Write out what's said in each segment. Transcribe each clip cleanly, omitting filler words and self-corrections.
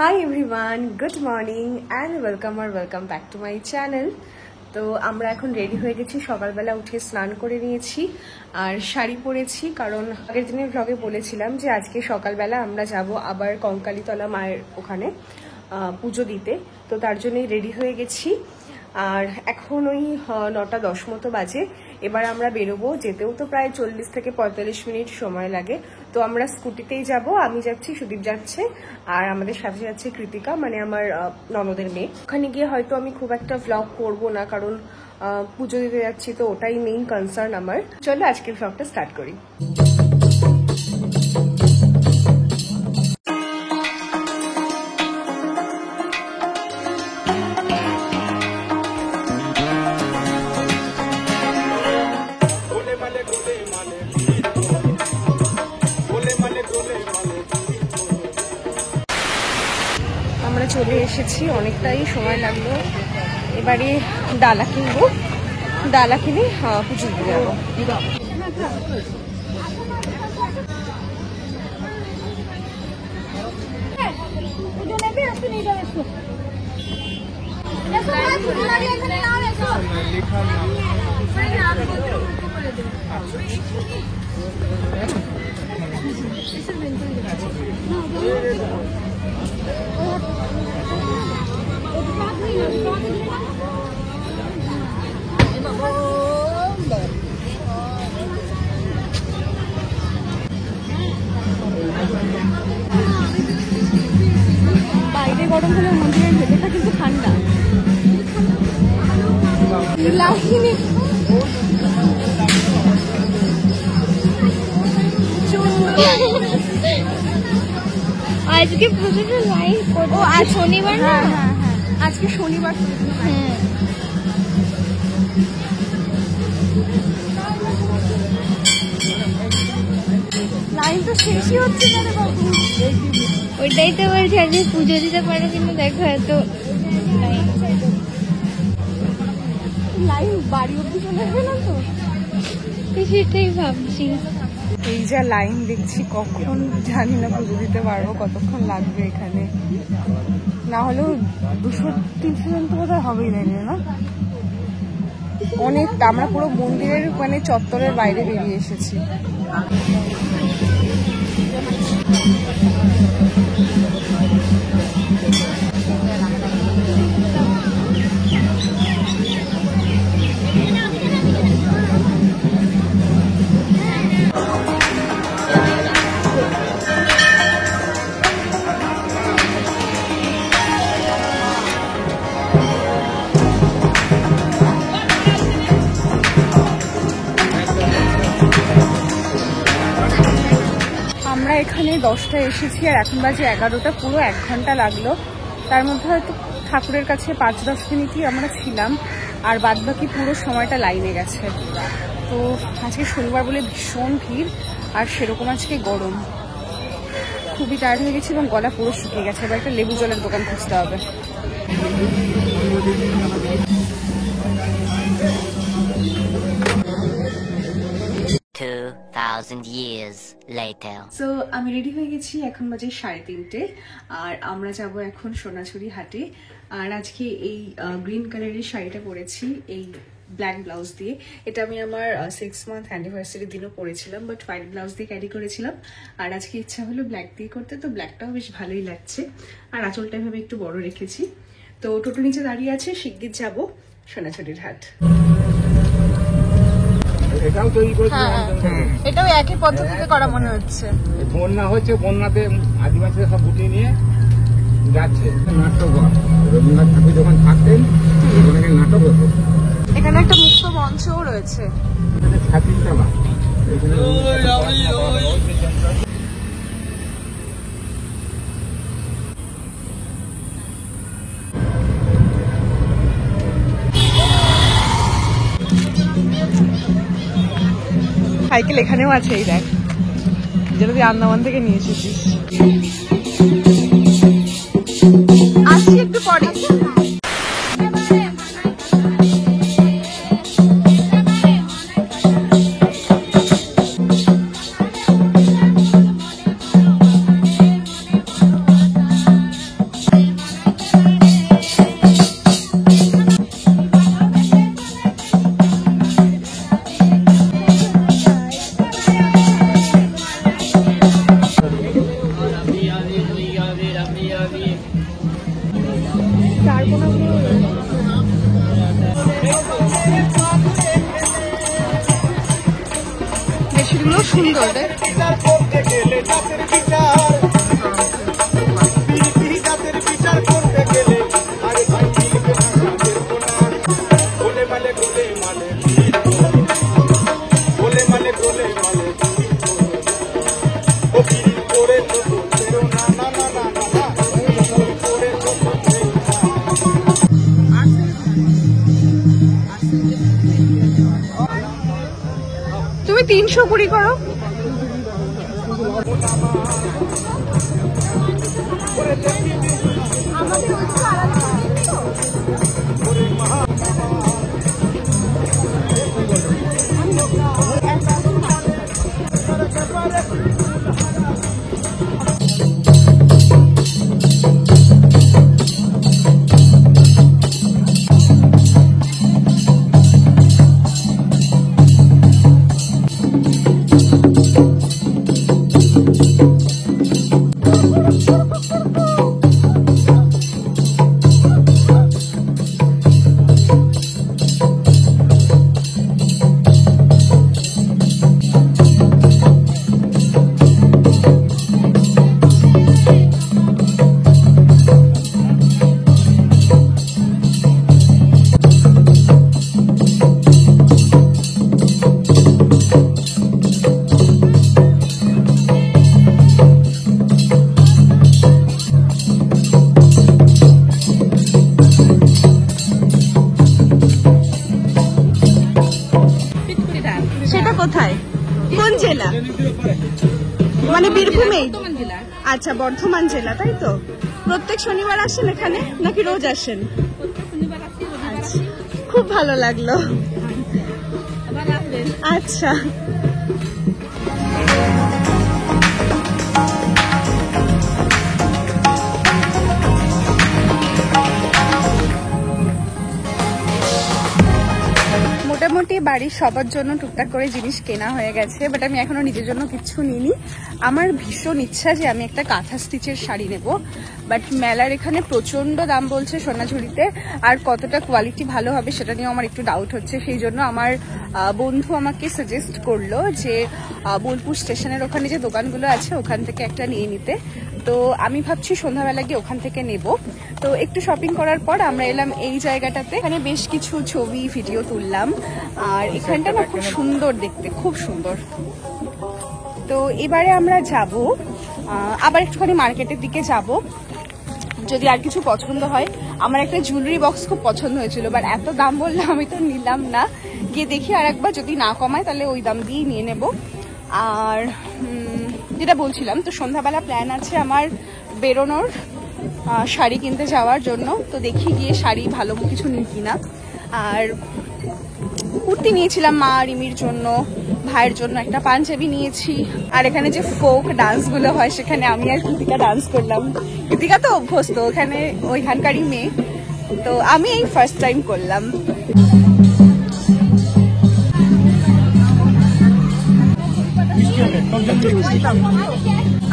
Hi everyone, good morning and welcome back to my channel. তো আমরা এখন ready হয়ে গেছি, সকালবেলা উঠে স্নান করে নিয়েছি আর শাড়ি পরেছি, কারণ আগের দিনের ব্লগে বলেছিলাম যে আজকে সকালবেলা আমরা যাব আবার কঙ্কালীতলা মায়ের ওখানে পুজো দিতে। তো তার জন্যই রেডি হয়ে গেছি। আর এখন ওই 9:10 মতো বাজে। এবার আমরা বেরোবো, যেতেও তো প্রায় 40 থেকে 45 মিনিট সময় লাগে। তো আমরা স্কুটিতেই যাব, আমি যাচ্ছি, সুদীপ যাচ্ছে, আর আমাদের সাথে যাচ্ছে কৃতিকা, মানে আমার ননদের মেয়ে। ওখানে গিয়ে হয়তো আমি খুব একটা ভ্লগ করবো না, কারণ পুজো দিতে যাচ্ছি, তো ওটাই মেইন কনসার্ন আমার। চলো আজকের ভ্লগটা স্টার্ট করি। আমরা চলে এসেছি, অনেকটাই সময় লাগলো। এবারে ডালা কিনবো, ডালা কিনে পুজো দিতে যাবো। বাইরে গরম হলে মন্দিরের ভেতরটা কিন্তু ঠান্ডা। আজকে পুজোটা লাইভ করবো। আজ শনিবার না? হ্যাঁ, আজকে শনিবার। হ্যাঁ, লাইন তো শেষই হচ্ছে না রে বাবু। ওইটাই তো বলছি, আজকে পুজো দিতে পারো কিন্তু দেখো এত লাইন বাড়ি অব্দি চলে আসবে না তো, সেটাই ভাবছি। এই যা লাইন দেখছি, কখন জানি না পুজো দিতে পারবো, কতক্ষণ লাগবে এখানে। না হলেও 200-300 জন তো বোধহয় হবেই, লাইনে না অনেক। আমরা পুরো মন্দিরের মানে চত্বরের বাইরে বেরিয়ে এসেছি। আমরা এখানে 10টায় এসেছি আর এখন বাজে 11টা, পুরো 1 ঘন্টা লাগলো। তার মধ্যে হয়তো ঠাকুরের কাছে 5-10 মিনিটই আমরা ছিলাম, আর বাদবাকি পুরো সময়টা লাইনে গেছে। তো আজকে শনিবার বলে ভীষণ ভিড়, আর সেরকম আজকে গরম। খুবই টায়ার্ড হয়ে গেছি এবং গলা পুরো শুকিয়ে গেছে। এবার একটা লেবু জলের দোকান খুঁজতে হবে। সো আমি রেডি হয়ে গেছি, এখন বাজে 3:30, আর আমরা যাব এখন সোনাঝুরি হাটে। আর আজকে এই গ্রিন কালারের শাড়িটা পরেছি, এই ব্ল্যাক ব্লাউজ দিয়ে। এটা আমি আমার 6 মান্থ অ্যানিভার্সারির দিনও পরেছিলাম, বাট হোয়াইট ব্লাউজ দিয়ে ক্যারি করেছিলাম। আর আজকে ইচ্ছা হলো ব্ল্যাক দিয়ে করতে, তো ব্ল্যাকটাও বেশ ভালোই লাগছে। আর আঁচলটা এভাবে একটু বড় রেখেছি। তো টোটো নিচে দাঁড়িয়ে আছে, শিগগির যাব সোনাঝুরির হাট। এটাও তৈরি করেছে, এটাও একই পদ্ধতিতে করা মনে হচ্ছে। বন্যা হচ্ছে, বন্যাতে আদিবাসীরা সব গুটিয়ে নিয়ে যাচ্ছে। নাটক রবীন্দ্রনাথ ঠাকুর যখন থাকতেন ওখানে নাটক হতো। এখানে একটা মুক্ত মঞ্চও রয়েছে। ছাতিরতলা সাইকেল এখানেও আছে, এই দেখ, যেটা তুই আন্দামান থেকে নিয়ে এসেছিস। আসছি একটু পরে। বেশিগুলো সুন্দর রে। তুমি 320 করো। সেটা কোথায়, কোন জেলা? মানে বীরভূমে? আচ্ছা, বর্ধমান জেলা, তাই তো? প্রত্যেক শনিবার আসেন এখানে নাকি রোজ আসেন? আচ্ছা, খুব ভালো লাগলো। আচ্ছা, মোটামুটি বাড়ির সবার জন্য টুকটাক করে জিনিস কেনা হয়ে গেছে, বাট আমি এখনো নিজের জন্য কিচ্ছু নিইনি। আমার ভীষণ ইচ্ছা যে আমি একটা কাঁথা স্টিচের শাড়ি নেব, বাট মেলার এখানে প্রচন্ড দাম বলছে সোনাঝুরিতে, আর কতটা কোয়ালিটি ভালো হবে সেটা নিয়েও আমার একটু ডাউট হচ্ছে। সেই জন্য আমার বন্ধু আমাকে সাজেস্ট করলো যে বোলপুর স্টেশনের ওখানে যে দোকানগুলো আছে ওখান থেকে একটা নিয়ে নিতে। তো আমি ভাবছি সন্ধ্যাবেলা গিয়ে ওখান থেকে নেব। তো একটু শপিং করার পর আমরা এলাম এই জায়গাটাতে, এখানে বেশ কিছু ছবি ভিডিও তুললাম, আর এখানটা না খুব সুন্দর দেখতে, খুব সুন্দর। তো এবারে আমরা যাব আবার একটুখানি মার্কেটের দিকে যাব, যদি আর কিছু পছন্দ হয়। আমার একটা জুয়েলারি বক্স খুব পছন্দ হয়েছিল, বাট এত দাম বললে আমি তো নিলাম না, গিয়ে দেখি আর একবার, যদি না কমায় তাহলে ওই দাম দিয়েই নিয়ে নেব। আর যেটা বলছিলাম, তো সন্ধ্যাবেলা প্ল্যান আছে আমার বেরোনোর, শাড়ি কিনতে যাওয়ার জন্য। তো দেখি গিয়ে শাড়ি ভালো কিছু নিই কিনা। আর কুর্তি নিয়েছিলাম মা রিমির জন্য, ভাইয়ের জন্য একটা পাঞ্জাবি নিয়েছি। আর এখানে যে ফোক ডান্সগুলো হয় সেখানে আমি আর কৃতিকা ডান্স করলাম। কৃতিকা তো অভ্যস্ত, ওখানে ওইখানকারই মেয়ে, তো আমি এই ফার্স্ট টাইম করলাম।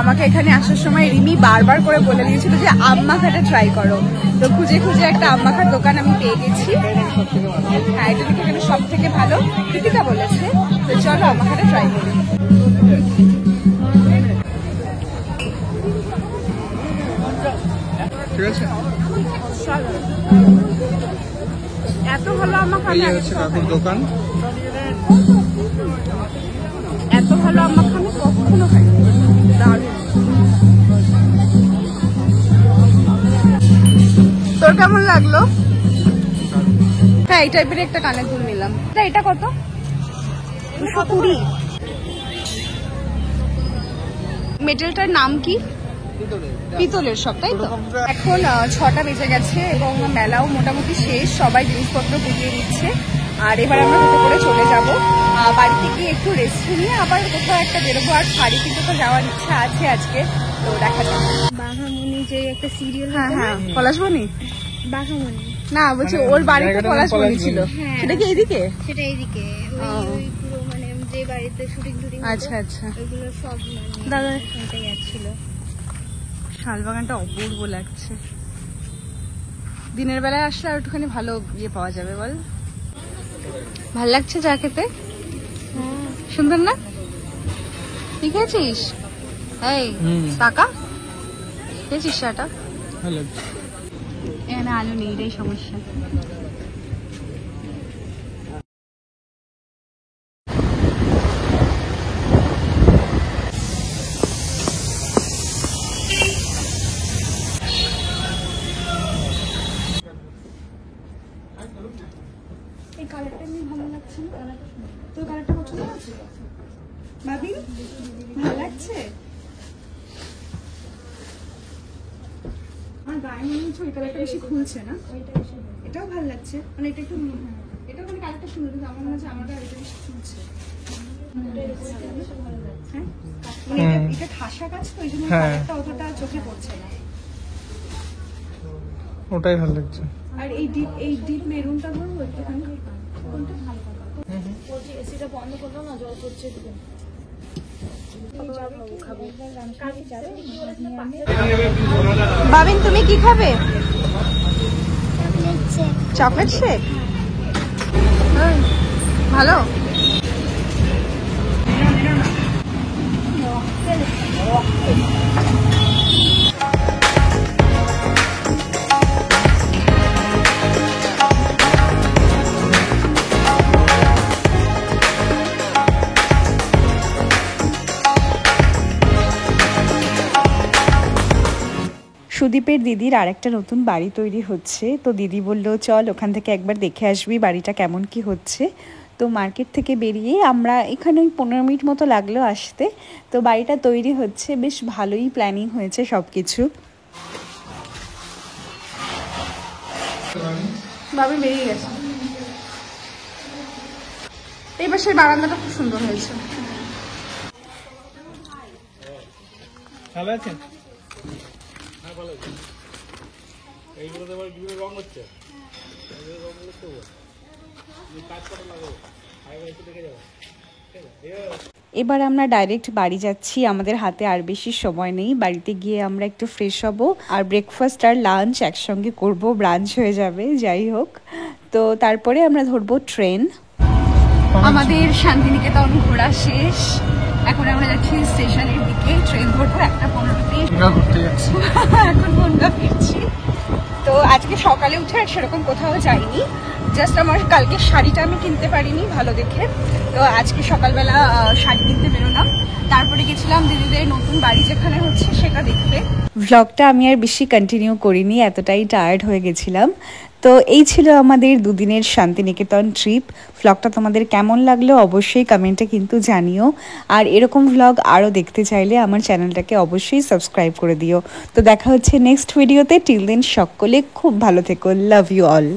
আমাকে এখানে আসার সময় রিমি বারবার করে বলে দিয়েছিল যে আম মাখাটা ট্রাই করো, তো খুঁজে খুঁজে একটা আম মাখার দোকান আমি পেয়ে গেছি। হ্যাঁ, এটা দেখে এখানে সব থেকে ভালো কৃতিকা বলেছে, তো চলো আম মাখাটা ট্রাই করি। ঠিক আছে, এত ভালো আম মাখা কাকুর দোকান, এত ভালো আম মাখা আমি কখনো খাইনি। তোর কেমন লাগলো? হ্যাঁ, এই টাইপের একটা কানের দুল নিলাম। এটা কত? 220। মেটেরিয়ালটার নাম কি? পিতলের সব, তাই তো? এখন 6টা বেজে গেছে এবং মেলাও মোটামুটি শেষ, সবাই জিনিসপত্র বুঝিয়ে দিচ্ছে। আর এবার আমরা টোটো করে চলে যাব, বাড়িতে গিয়ে একটু রেস্ট নিয়ে আবার কোথাও একটা বেরোবো। আর শাড়ি কিনতে তো যাওয়ার ইচ্ছা আছে আজকে, তো দেখা যাবে। বাঘামণি যে একটা সিরিয়াল, হ্যাঁ হ্যাঁ, পলাশবনি বাঘামণি না, বলছি ওর বাড়িতে পলাশবনি ছিল, হ্যাঁ, সেটা কি এদিকে? সেটা এইদিকে, ওই পুরো মানে যে বাড়িতে শুটিং আচ্ছা আচ্ছা, ওইগুলো সব দাদা ওখানটাই ছিল। শালবাগানটা অপূর্ব লাগছে। দিনের বেলায় আসলে আর একটুখানি ভালো ইয়ে পাওয়া যাবে বল। ভাল লাগছে চা খেতে? সুন্দর না? ঠিক আছিস? এই টাকা খেয়েছিস চাটা? এখানে আলু নেই, এটাই সমস্যা। এই কালারটা নিয়ে ভালো লাগছে না? তোর কালারটা পছন্দ হচ্ছে ভাবি? ভালো লাগছে? আমার গায়ে মনে হচ্ছে ওই কালারটা বেশি খুলছে না, এটাও ভালো লাগছে, মানে এটা একটু এটাও মানে কালারটা সুন্দর, কিন্তু আমার মনে হচ্ছে আমার গায়ে এটা বেশি খুলছে। হ্যাঁ মানে এটা ঠাসা কাজ তো, এই জন্য কালারটা অতটা চোখে পড়ছে না। ওটাই ভালো লাগছে। আর এই ডিপ মেরুনটা বলবো একটুখানি, কোনটা ভালো কথা এসিটা বন্ধ করলো না, জল পড়ছে। বাবিন তুমি কি খাবে? Chocolate shake. ভালো। সুদীপের দিদির আরেকটা নতুন বাড়ি তৈরি হচ্ছে, তো দিদি বলল চল ওখান থেকে একবার দেখে আসবি বাড়িটা কেমন কি হচ্ছে। তো মার্কেট থেকে বেরিয়ে আমরা এখানে 15 মিনিট মতো লাগলো আসতে। তো বাড়িটা তৈরি হচ্ছে, বেশ ভালোই প্ল্যানিং হয়েছে সব কিছু। বাবু বেরিয়ে গেছে। এই পাশের বারান্দাটা খুব সুন্দর হয়েছে। ভালো আছেন? এবার আমরা ডাইরেক্ট বাড়ি যাচ্ছি, আমাদের হাতে আর বেশি সময় নেই। বাড়িতে গিয়ে আমরা একটু ফ্রেশ হব আর ব্রেকফাস্ট আর লাঞ্চ একসঙ্গে করব, ব্রাঞ্চ হয়ে যাবে। যাই হোক, তো তারপরে আমরা ধরবো ট্রেন। আমাদের শান্তিনিকেতন ঘোরা শেষ, এখন আমরা যাচ্ছি স্টেশনের দিকে। ট্রেন ধরবো 1:15-তে। এখন বনগা ফিরছি। তো আজকে সকালে উঠে আর সেরকম কোথাও যাইনি, জাস্ট আমার কালকে শাড়িটা আমি কিনতে পারিনি ভালো দেখে, তো আজকে সকালবেলা শাড়ি কিনতে বেরোলাম। তারপরে গেছিলাম দিদিদের নতুন বাড়ি যেখানে হচ্ছে সেটা দেখতে। ভ্লগটা আমি আর বেশি কন্টিনিউ করিনি, এতটাই টায়ার্ড হয়ে গেছিলাম। তো এই ছিল আমাদের দুদিনের শান্তিনিকেতন ট্রিপ। ভ্লগটা তোমাদের কেমন লাগলো অবশ্যই কমেন্টে কিন্তু জানিও। আর এরকম ভ্লগ আরও দেখতে চাইলে আমার চ্যানেলটাকে অবশ্যই সাবস্ক্রাইব করে দিও। তো দেখা হচ্ছে নেক্সট ভিডিওতে। টিল দেন সকলে খুব ভালো থেকো। Love you all.